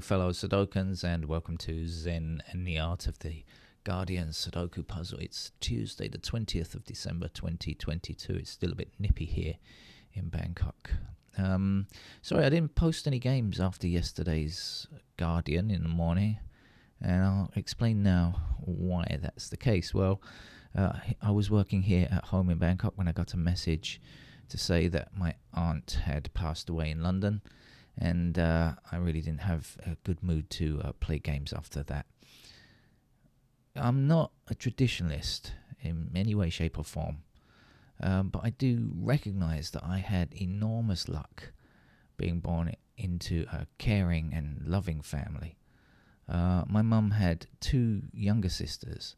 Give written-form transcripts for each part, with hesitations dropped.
fellow Sudokans, and welcome to Zen and the Art of the Guardian Sudoku Puzzle. It's Tuesday, the 20th of December, 2022. It's still a bit nippy here in Bangkok. Sorry, I didn't post any games after yesterday's Guardian in the morning, and I'll explain now why that's the case. Well, I was working here at home in Bangkok when I got a message to say that my aunt had passed away in London, and I really didn't have a good mood to play games after that. I'm not a traditionalist in any way, shape or form, but I do recognise that I had enormous luck being born into a caring and loving family. My mum had two younger sisters,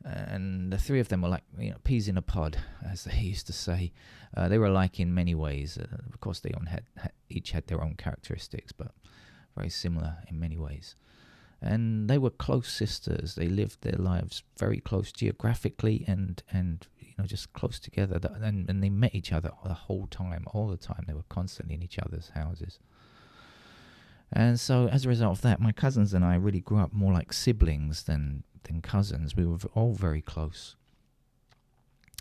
and the three of them were like peas in a pod, as they used to say. They were alike in many ways. Of course, they each had their own characteristics, but very similar in many ways. And they were close sisters. They lived their lives very close geographically and just close together. And they met each other the whole time, all the time. They were constantly in each other's houses. And so as a result of that, my cousins and I really grew up more like siblings than cousins. We were all very close.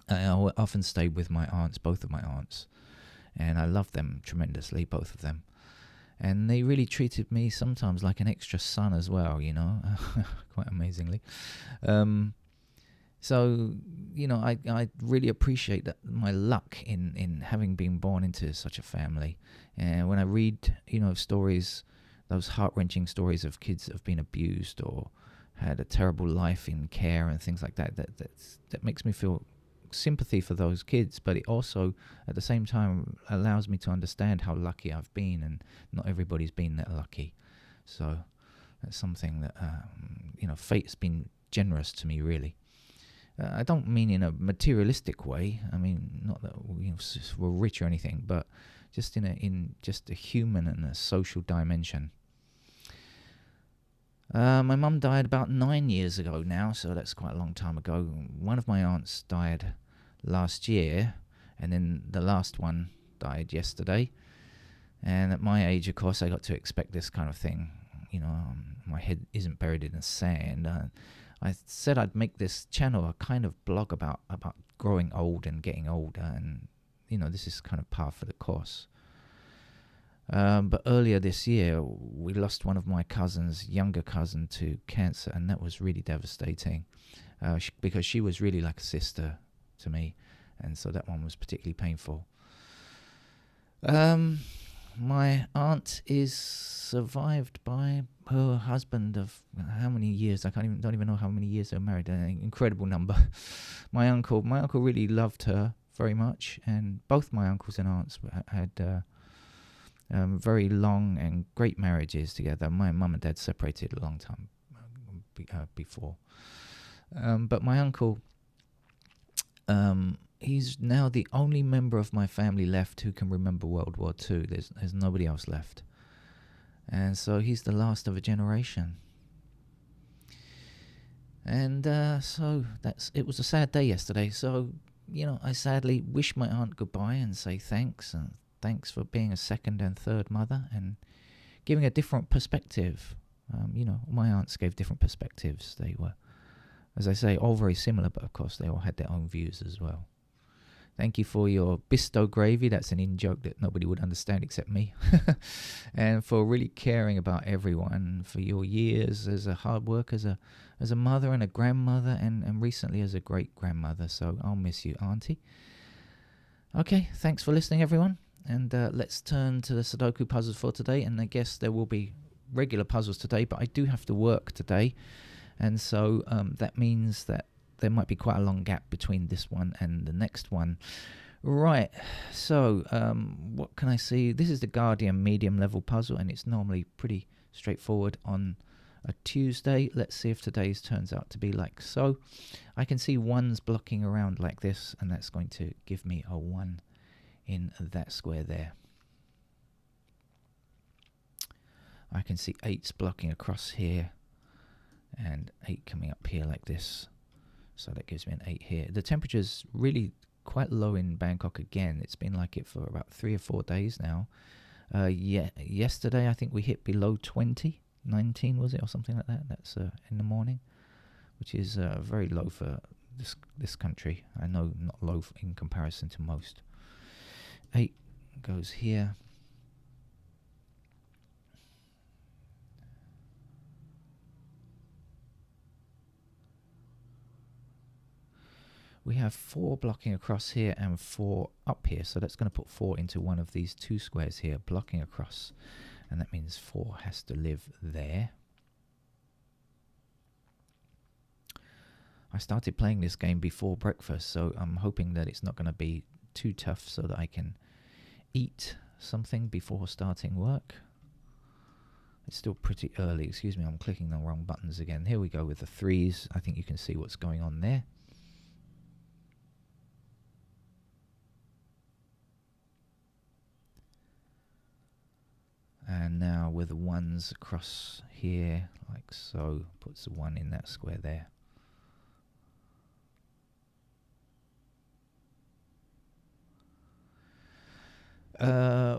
I often stayed with my aunts, both of my aunts, and I loved them tremendously, both of them. And they really treated me sometimes like an extra son as well, quite amazingly. So, I really appreciate that my luck in having been born into such a family. And when I read, stories, those heart-wrenching stories of kids that have been abused or had a terrible life in care and things like that makes me feel sympathy for those kids, but it also at the same time allows me to understand how lucky I've been, and not everybody's been that lucky. So that's something that fate's been generous to me, really. I don't mean in a materialistic way. I mean, not that we're rich or anything, but just in just a human and a social dimension. My mum died about 9 years ago now, so that's quite a long time ago. One of my aunts died last year, and then the last one died yesterday. And at my age, of course, I got to expect this kind of thing. My head isn't buried in the sand. I said I'd make this channel a kind of blog about growing old and getting older, and this is kind of par for the course. But earlier this year, we lost one of my younger cousin, to cancer, and that was really devastating because she was really like a sister to me, and so that one was particularly painful. My aunt is survived by her husband of how many years? I don't even know how many years they were married. An incredible number. My uncle really loved her very much, and both my uncles and aunts had very long and great marriages together. My mum and dad separated a long time before. But my uncle, he's now the only member of my family left who can remember World War II. There's nobody else left. And so he's the last of a generation. And so it was a sad day yesterday. So, I sadly wish my aunt goodbye and say thanks, and thanks for being a second and third mother and giving a different perspective. My aunts gave different perspectives. They were, as I say, all very similar, but of course they all had their own views as well. Thank you for your bisto gravy. That's an in-joke that nobody would understand except me. And for really caring about everyone, for your years as a hard work, as a mother and a grandmother, and recently as a great-grandmother. So I'll miss you, Auntie. Okay, thanks for listening, everyone. And let's turn to the Sudoku puzzles for today. And I guess there will be regular puzzles today, but I do have to work today. And so that means that there might be quite a long gap between this one and the next one. Right, so what can I see? This is the Guardian medium level puzzle, and it's normally pretty straightforward on a Tuesday. Let's see if today's turns out to be like so. I can see ones blocking around like this, and that's going to give me a 1 in that square there. I can see 8s blocking across here, and 8 coming up here like this. So that gives me an 8 here. The temperature's really quite low in Bangkok again. It's been like it for about 3 or 4 days now. Yeah, yesterday I think we hit below 20, 19 was it, or something like that. That's in the morning, which is very low for this country. I know not low in comparison to most. 8 goes here. We have 4 blocking across here and 4 up here, so that's going to put 4 into one of these 2 squares here, blocking across, and that means 4 has to live there. I started playing this game before breakfast, so I'm hoping that it's not going to be too tough so that I can eat something before starting work. It's still pretty early. Excuse me, I'm clicking the wrong buttons again. Here we go with the 3s. I think you can see what's going on there. And now with the 1s across here, like so, puts the 1 in that square there.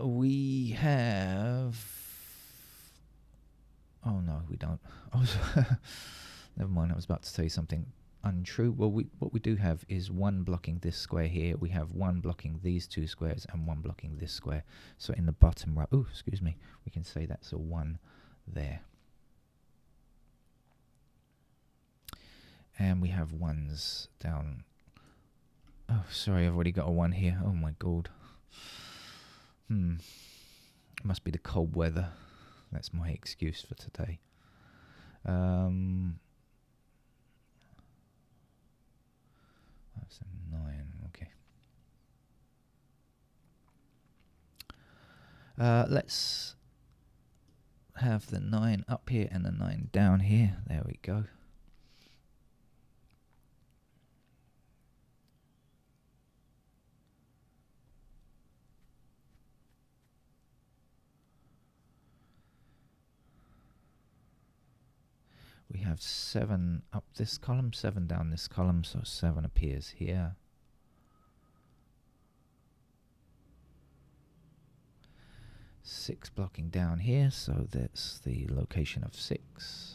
We have... Oh no, we don't. Never mind, I was about to say something untrue. Well, what we do have is 1 blocking this square here. We have 1 blocking these 2 squares and 1 blocking this square. So in the bottom right, oh, excuse me, we can say that's a 1 there. And we have 1s down. Oh, sorry, I've already got a 1 here. Oh my god. It must be the cold weather. That's my excuse for today. That's a 9, okay. Let's have the 9 up here and the 9 down here. There we go. We have 7 up this column, 7 down this column, so 7 appears here. Six blocking down here, so that's the location of 6.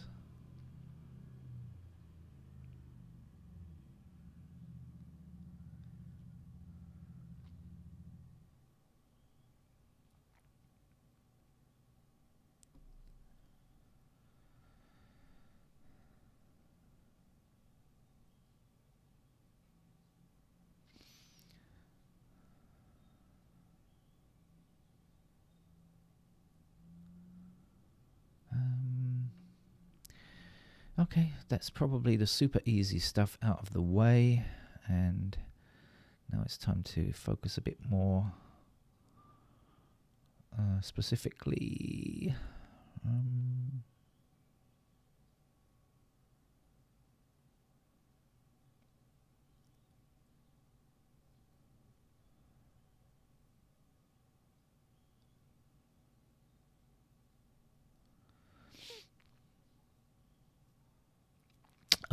Okay, that's probably the super easy stuff out of the way, and now it's time to focus a bit more specifically.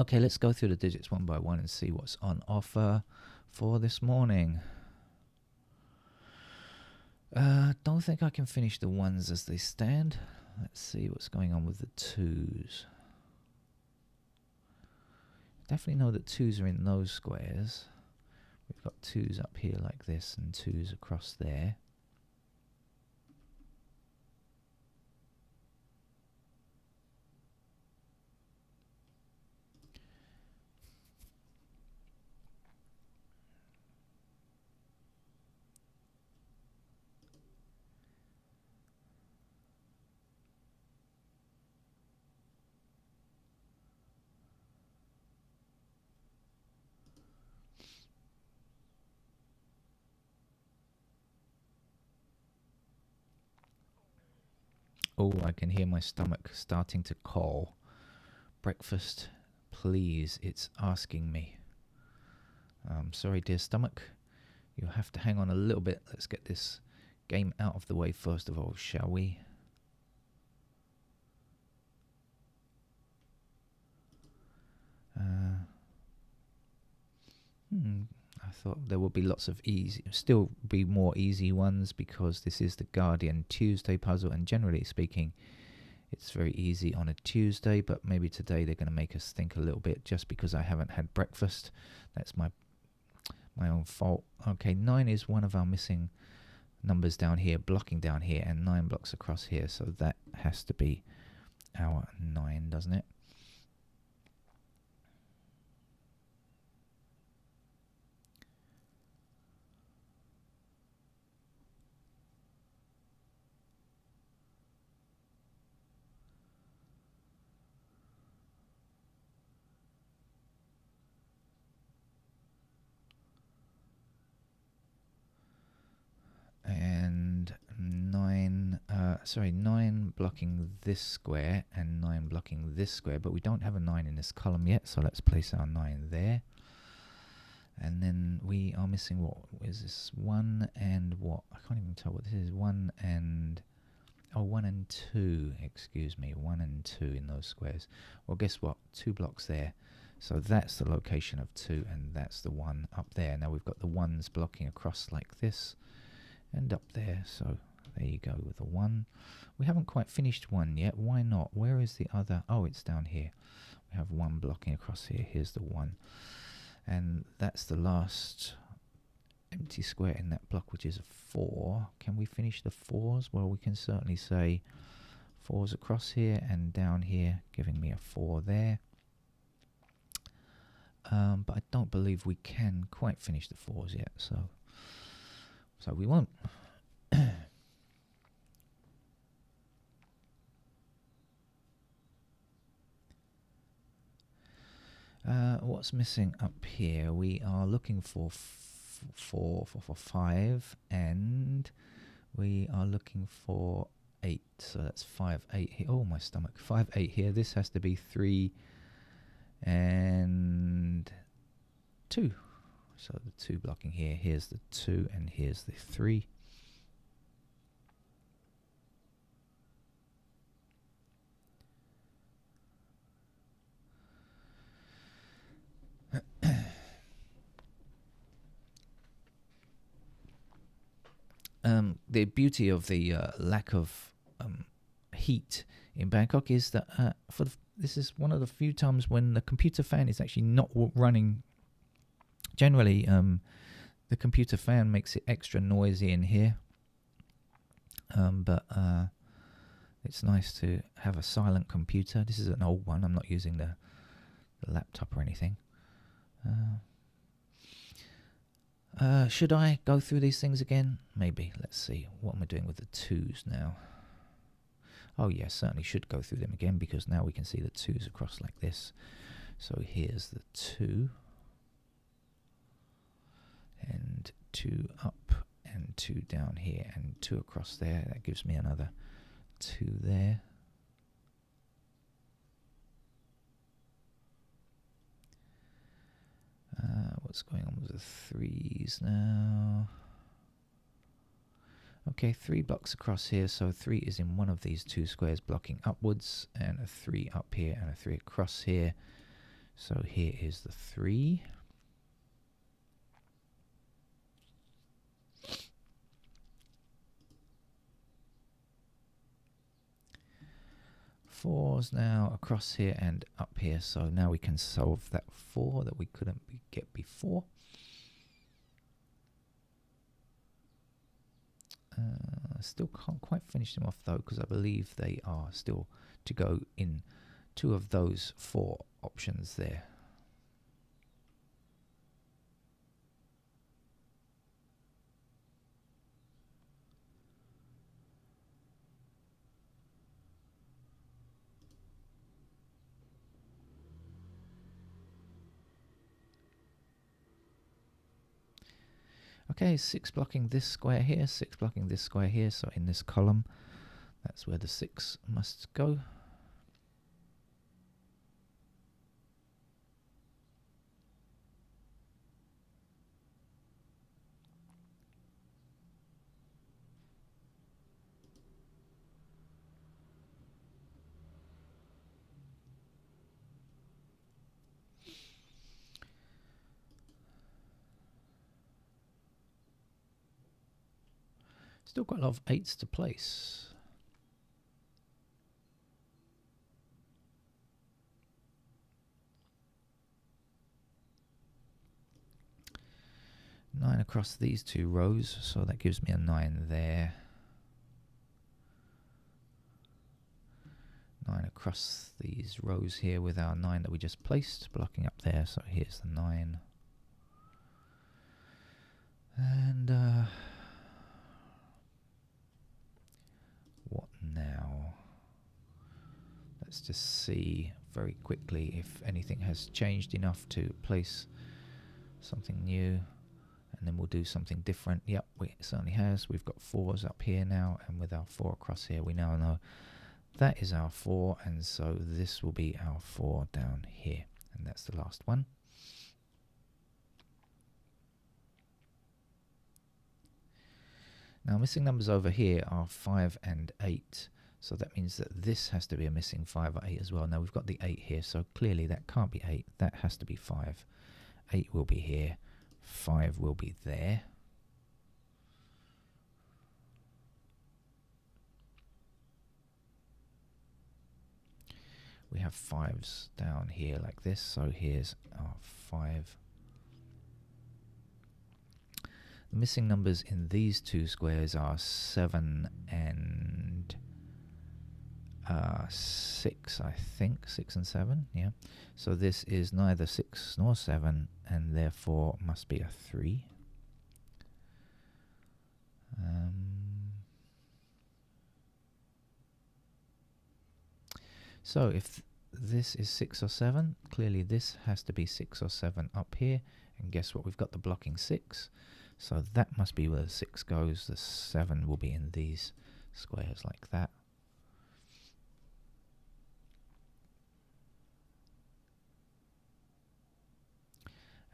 Okay, let's go through the digits one by one and see what's on offer for this morning. Don't think I can finish the 1s as they stand. Let's see what's going on with the 2s. Definitely know that 2s are in those squares. We've got 2s up here like this and 2s across there. Oh, I can hear my stomach starting to call. Breakfast, please, it's asking me. Sorry, dear stomach. You'll have to hang on a little bit. Let's get this game out of the way first of all, shall we? I thought there would be lots of still be more easy ones, because this is the Guardian Tuesday puzzle, and generally speaking, it's very easy on a Tuesday, but maybe today they're going to make us think a little bit just because I haven't had breakfast. That's my own fault. Okay, 9 is one of our missing numbers down here, blocking down here, and 9 blocks across here, so that has to be our 9, doesn't it? And 9 blocking this square and 9 blocking this square, but we don't have a 9 in this column yet, so let's place our 9 there. And then we are missing, what is this? 1 and what? I can't even tell what this is. 1 and 2, excuse me, 1 and 2 in those squares. Well, guess what? 2 blocks there. So that's the location of 2, and that's the 1 up there. Now we've got the 1s blocking across like this and up there, so there you go with the 1. We haven't quite finished 1 yet. Why not? Where is the other? Oh, it's down here. We have 1 blocking across here. Here's the 1. And that's the last empty square in that block, which is a 4. Can we finish the 4s? Well, we can certainly say 4s across here and down here, giving me a 4 there. But I don't believe we can quite finish the 4s yet, so we won't. What's missing up here? We are looking for 5, and we are looking for 8. So that's 5, 8 here. Oh, my stomach. 5, 8 here. This has to be 3 and 2. So the 2 blocking here. Here's the 2, and here's the 3. The beauty of the lack of heat in Bangkok is that this is one of the few times when the computer fan is actually not running. Generally, the computer fan makes it extra noisy in here, but it's nice to have a silent computer. This is an old one. I'm not using the laptop or anything. Should I go through these things again? Maybe. Let's see. What am I doing with the 2s now? Oh, yes, certainly should go through them again, because now we can see the 2s across like this. So here's the 2. And 2 up, and 2 down here, and 2 across there. That gives me another 2 there. What's going on with the 3s now? Okay, 3 blocks across here, so 3 is in one of these 2 squares blocking upwards, and a 3 up here, and a 3 across here. So here is the 3. Fours now across here and up here, so now we can solve that 4 that we couldn't get before. Still can't quite finish them off though, because I believe they are still to go in 2 of those 4 options there. Okay, 6 blocking this square here, 6 blocking this square here, so in this column, that's where the 6 must go. Still quite a lot of 8s to place. Nine across these two rows, so that gives me a 9 there. 9 across these rows here with our 9 that we just placed, blocking up there. So here's the 9. And what now? Let's just see very quickly if anything has changed enough to place something new. And then we'll do something different. Yep, it certainly has. We've got 4s up here now, and with our 4 across here, we now know that is our 4, and so this will be our 4 down here, and that's the last one. Now, missing numbers over here are 5 and 8, so that means that this has to be a missing 5 or 8 as well. Now, we've got the 8 here, so clearly that can't be 8. That has to be 5. 8 will be here. 5 will be there. We have 5s down here like this, so here's our 5. The missing numbers in these two squares are 7 and 6, I think. 6 and 7, yeah. So this is neither 6 nor 7, and therefore must be a 3. So if this is 6 or 7, clearly this has to be 6 or 7 up here, and guess what? We've got the blocking 6, so that must be where the 6 goes. The 7 will be in these squares like that.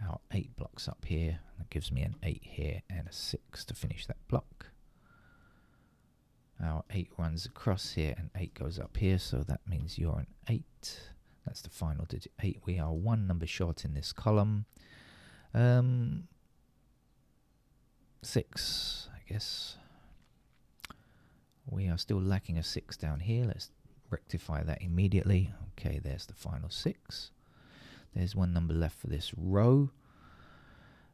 Our 8 blocks up here, that gives me an 8 here and a 6 to finish that block. Our 8 runs across here and 8 goes up here, so that means you're an 8. That's the final digit, 8. We are 1 number short in this column. 6, I guess. We are still lacking a 6 down here. Let's rectify that immediately. Okay, there's the final 6. There's 1 number left for this row.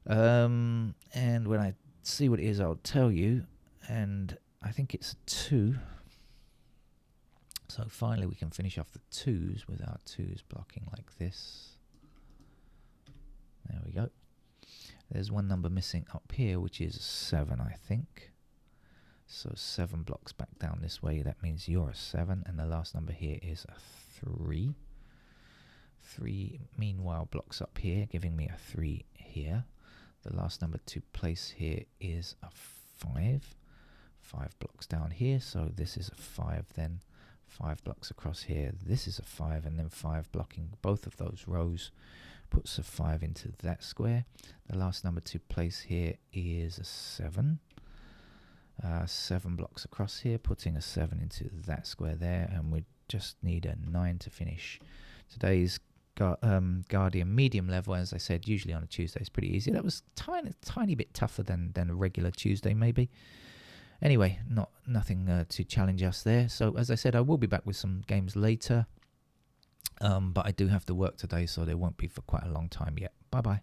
And when I see what it is, I'll tell you. And I think it's a 2. So finally we can finish off the 2s with our 2s blocking like this. There we go. There's 1 number missing up here, which is 7, I think. So 7 blocks back down this way. That means you're a 7. And the last number here is a 3. 3, meanwhile, blocks up here, giving me a 3 here. The last number to place here is a 5. 5 blocks down here, so this is a 5 then. 5 blocks across here, this is a 5, and then 5 blocking both of those rows puts a 5 into that square. The last number to place here is a 7. 7 blocks across here, putting a 7 into that square there, and we just need a 9 to finish today's Guardian medium level. As I said, usually on a Tuesday it's pretty easy. That was tiny bit tougher than a regular Tuesday maybe. Anyway, nothing to challenge us there. So as I said, I will be back with some games later. But I do have to work today, so they won't be for quite a long time yet. Bye-bye.